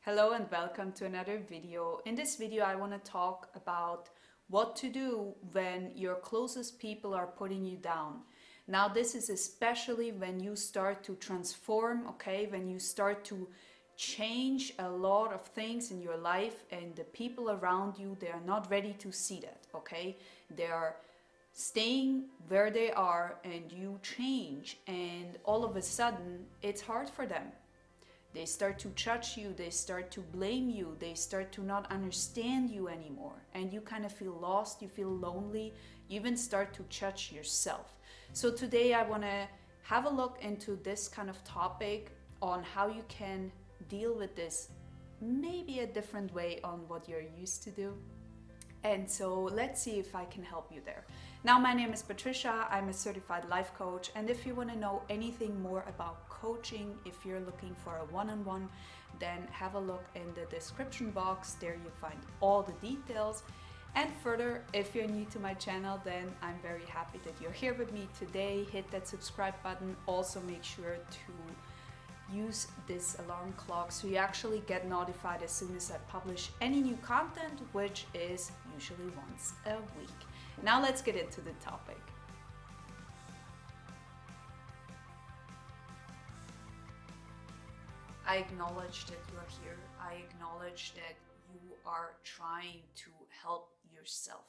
Hello and welcome to another video. In this video, I want to talk about what to do when your closest people are putting you down. Now, this is especially when you start to transform, okay? When you start to change a lot of things in your life and the people around you, they are not ready to see that, okay? They are staying where they are and you change, and all of a sudden, it's hard for them. They start to judge you, they start to blame you, they start to not understand you anymore. And you kind of feel lost, you feel lonely, you even start to judge yourself. So today I want to have a look into this kind of topic on how you can deal with this maybe a different way on what you're used to do. And so let's see if I can help you there. Now, my name is Patricia. I'm a certified life coach. And if you want to know anything more about coaching, if you're looking for a one-on-one, then have a look in the description box. There you find all the details. And further, if you're new to my channel, then I'm very happy that you're here with me today. Hit that subscribe button. Also make sure to use this alarm clock so you actually get notified as soon as I publish any new content, which is usually once a week. Now let's get into the topic. I acknowledge that you're here. I acknowledge that you are trying to help yourself.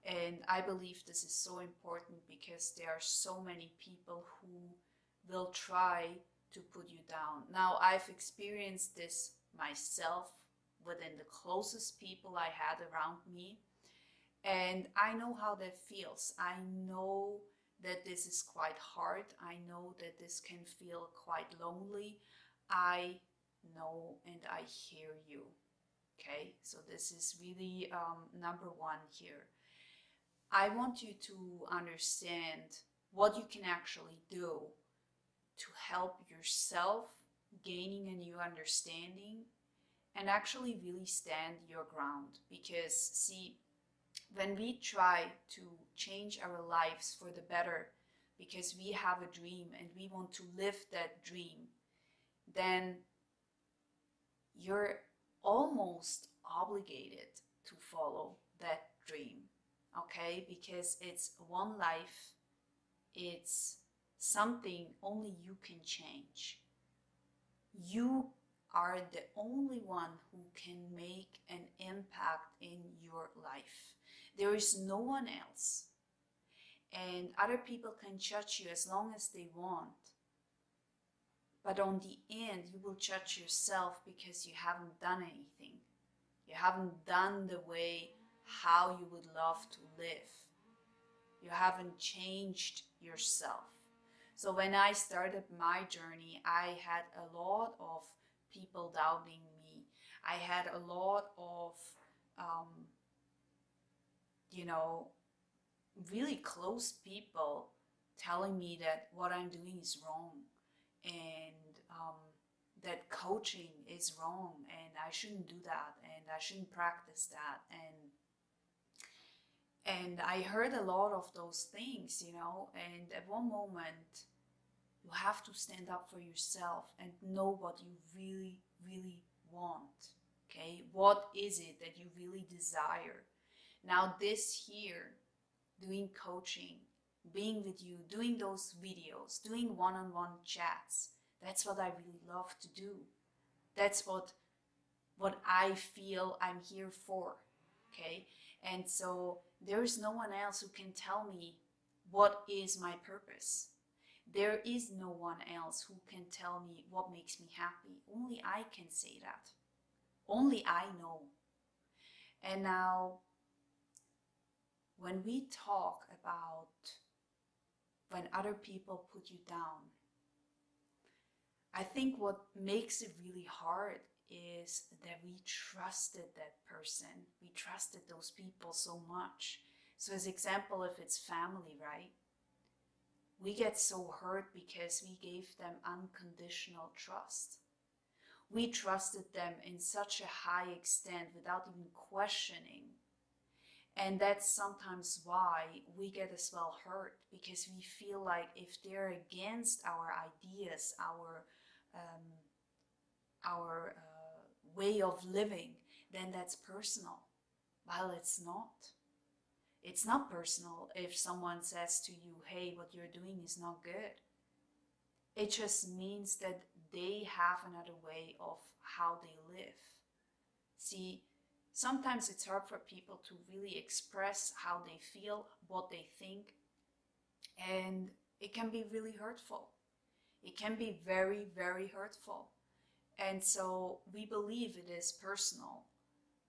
And I believe this is so important because there are so many people who will try to put you down. Now, I've experienced this myself within the closest people I had around me, and I know how that feels. I know that this is quite hard. I know that this can feel quite lonely. I know and I hear you. Okay, so this is really number one here. I want you to understand what you can actually do to help yourself gaining a new understanding and actually really stand your ground. Because see, when we try to change our lives for the better because we have a dream and we want to live that dream, then you're almost obligated to follow that dream, okay? Because it's one life, it's something only you can change. You are the only one who can make an impact in your life. There is no one else. And other people can judge you as long as they want. But on the end, you will judge yourself because you haven't done anything. You haven't done the way how you would love to live. You haven't changed yourself. So when I started my journey, I had a lot of people doubting me. I had a lot of, really close people telling me that what I'm doing is wrong and that coaching is wrong and I shouldn't do that and I shouldn't practice that. And I heard a lot of those things, and at one moment, you have to stand up for yourself and know what you really, really want. Okay? What is it that you really desire? Now, this here, doing coaching, being with you, doing those videos, doing one-on-one chats, that's what I really love to do. That's what I feel I'm here for. Okay? And so there is no one else who can tell me what is my purpose. There is no one else who can tell me what makes me happy. Only I can say that. Only I know. And now, when we talk about when other people put you down, I think what makes it really hard is that we trusted that person. We trusted those people so much. So as example, if it's family, right? We get so hurt because we gave them unconditional trust. We trusted them in such a high extent without even questioning. And that's sometimes why we get as well hurt, because we feel like if they're against our ideas, our way of living, then that's personal. Well, it's not. It's not personal if someone says to you, hey, what you're doing is not good. It just means that they have another way of how they live. See, sometimes it's hard for people to really express how they feel, what they think, and it can be really hurtful. It can be very, very hurtful. And so we believe it is personal,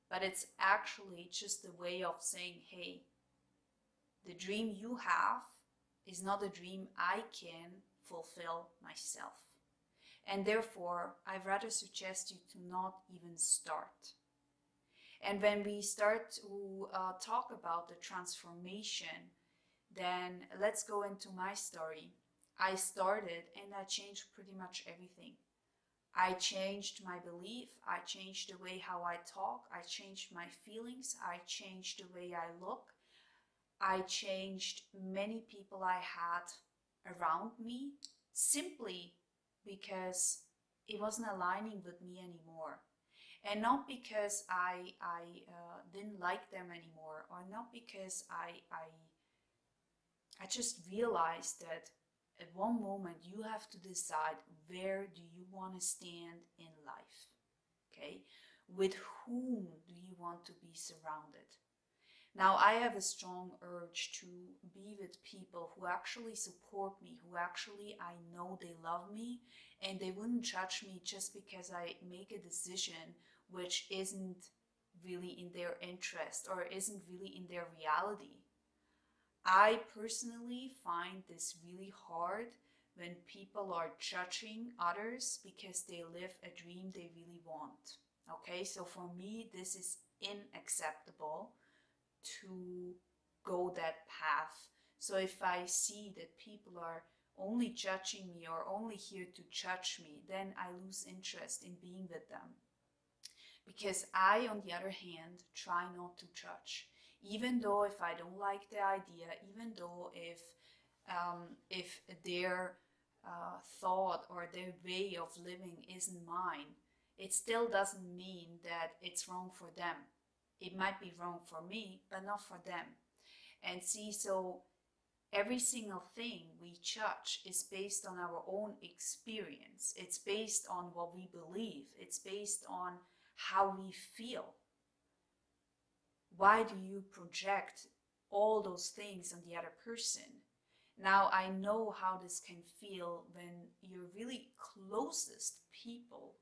but it's actually just a way of saying, hey, the dream you have is not a dream I can fulfill myself. And therefore, I'd rather suggest you to not even start. And when we start to talk about the transformation, then let's go into my story. I started and I changed pretty much everything. I changed my belief, I changed the way how I talk, I changed my feelings, I changed the way I look, I changed many people I had around me simply because it wasn't aligning with me anymore. And not because I didn't like them anymore, or not because I just realized that at one moment you have to decide where do you want to stand in life, okay? With whom do you want to be surrounded? Now, I have a strong urge to be with people who actually support me, who actually I know they love me, and they wouldn't judge me just because I make a decision which isn't really in their interest or isn't really in their reality. I personally find this really hard when people are judging others because they live a dream they really want. Okay, so for me, this is unacceptable to go that path. So if I see that people are only judging me or only here to judge me, then I lose interest in being with them. Because I, on the other hand, try not to judge. Even though if I don't like the idea, even though if their thought or their way of living isn't mine, it still doesn't mean that it's wrong for them. It might be wrong for me, but not for them. And see, so every single thing we judge is based on our own experience. It's based on what we believe. It's based on how we feel. Why do you project all those things on the other person? Now, I know how this can feel when your really closest people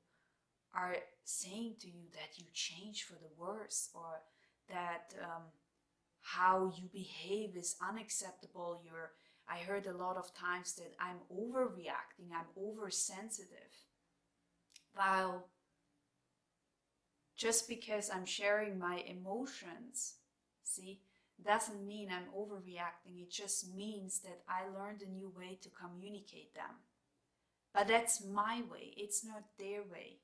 are saying to you that you change for the worse, or that how you behave is unacceptable. I heard a lot of times that I'm overreacting, I'm oversensitive. While just because I'm sharing my emotions, see, doesn't mean I'm overreacting. It just means that I learned a new way to communicate them. But that's my way, it's not their way,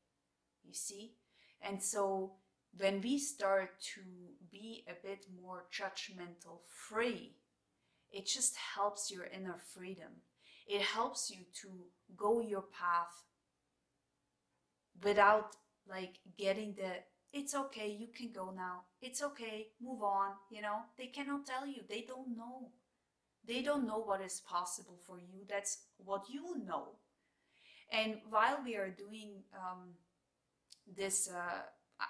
you see? And so when we start to be a bit more judgmental free, it just helps your inner freedom. It helps you to go your path without like getting the, it's okay, you can go now, it's okay, move on, they cannot tell you, they don't know. They don't know what is possible for you, that's what you know. And while we are doing this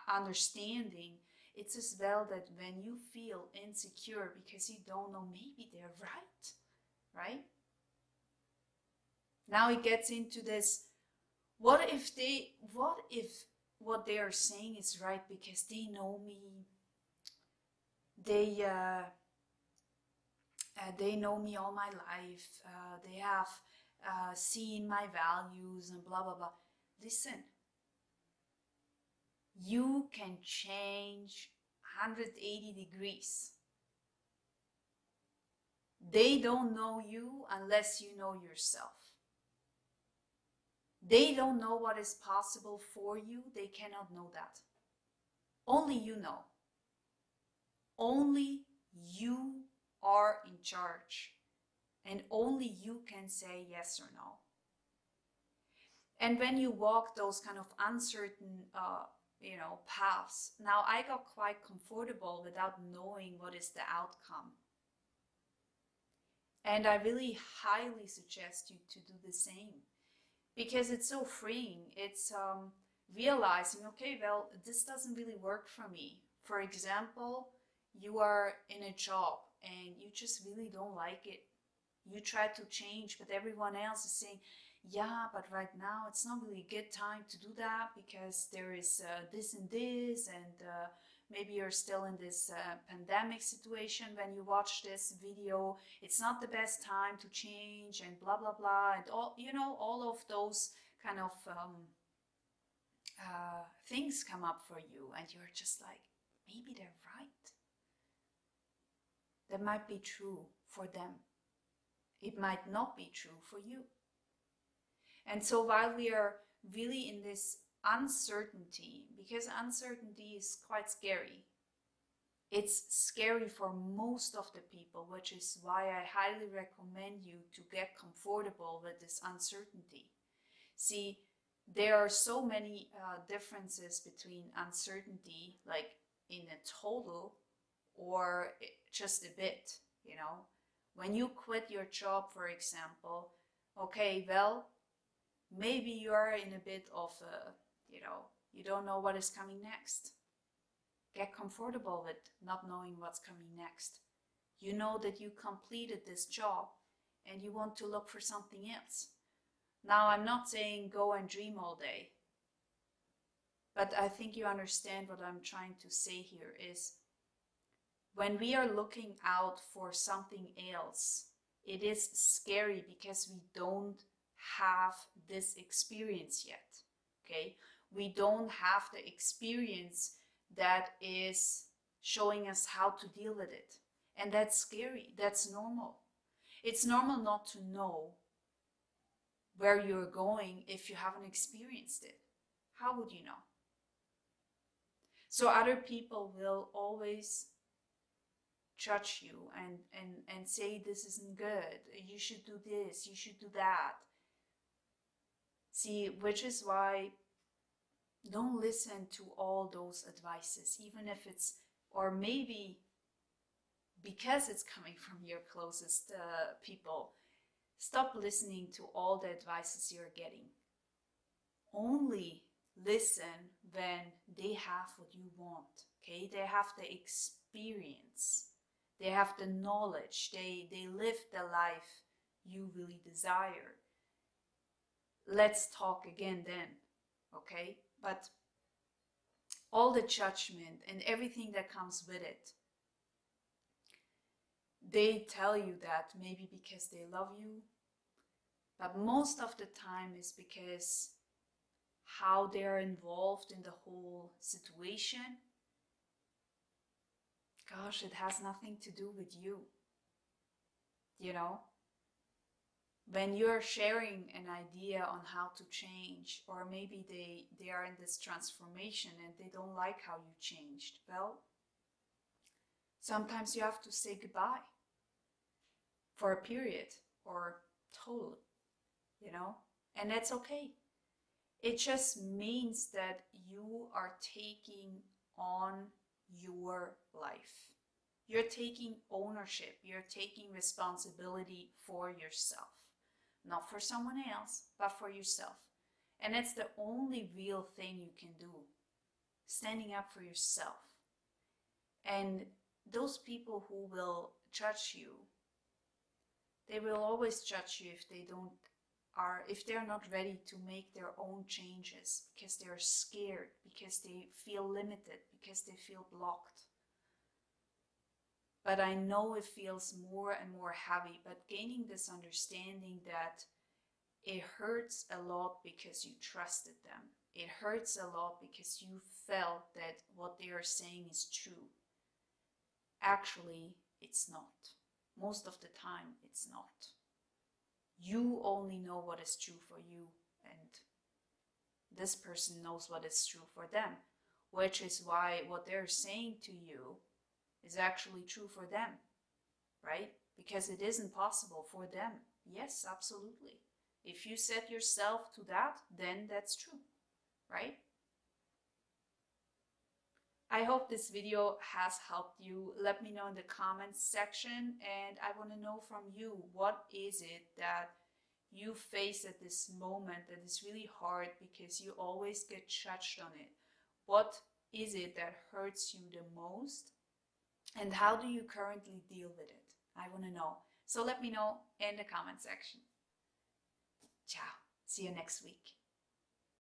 understanding, it's as well that when you feel insecure because you don't know, maybe they're right? Now it gets into this, what if what they are saying is right because they know me, they know me all my life, they have seen my values and blah blah blah. Listen, you can change 180 degrees. They don't know you unless you know yourself. They don't know what is possible for you. They cannot know that. Only you know. Only you are in charge. And only you can say yes or no. And when you walk those kind of uncertain paths. Now I got quite comfortable without knowing what is the outcome. And I really highly suggest you to do the same, because it's so freeing. It's realizing, okay, well, this doesn't really work for me. For example, you are in a job and you just really don't like it. You try to change, but everyone else is saying, yeah, but right now it's not really a good time to do that because there is this and this, and maybe you're still in this pandemic situation when you watch this video. It's not the best time to change, and blah blah blah, and all of those kind of things come up for you, and you're just like, maybe they're right. That might be true for them. It might not be true for you. And so while we are really in this uncertainty, because uncertainty is quite scary, it's scary for most of the people, which is why I highly recommend you to get comfortable with this uncertainty. See, there are so many differences between uncertainty, like in a total or just a bit, When you quit your job, for example, okay, well, maybe you are in a bit of a, you don't know what is coming next. Get comfortable with not knowing what's coming next. You know that you completed this job and you want to look for something else. Now, I'm not saying go and dream all day, but I think you understand what I'm trying to say here is when we are looking out for something else, it is scary because we don't have this experience yet, okay? We don't have the experience that is showing us how to deal with it. And that's scary. That's normal. It's normal not to know where you're going if you haven't experienced it. How would you know? So other people will always judge you and say this isn't good, you should do this, you should do that. See, which is why don't listen to all those advices, even if it's, or maybe because it's coming from your closest people. Stop listening to all the advices you're getting. Only listen when they have what you want, okay? They have the experience. They have the knowledge. They live the life you really desire. Let's talk again then, okay? But all the judgment and everything that comes with it, they tell you that maybe because they love you, but most of the time is because how they're involved in the whole situation. Gosh, it has nothing to do with you. When you're sharing an idea on how to change, or maybe they are in this transformation and they don't like how you changed, well, sometimes you have to say goodbye for a period or totally, and that's okay. It just means that you are taking on your life. You're taking ownership. You're taking responsibility for yourself. Not for someone else, but for yourself. And it's the only real thing you can do. Standing up for yourself. And those people who will judge you, they will always judge you if they're not ready to make their own changes, because they're scared, because they feel limited, because they feel blocked. But I know it feels more and more heavy, but gaining this understanding that it hurts a lot because you trusted them. It hurts a lot because you felt that what they are saying is true. Actually, it's not. Most of the time, it's not. You only know what is true for you, and this person knows what is true for them, which is why what they're saying to you is actually true for them, right? Because it isn't possible for them. Yes, absolutely. If you set yourself to that, then that's true, right? I hope this video has helped you. Let me know in the comments section, and I want to know from you, what is it that you face at this moment that is really hard because you always get judged on it? What is it that hurts you the most? And how do you currently deal with it? I want to know. So let me know in the comment section. Ciao. See you next week.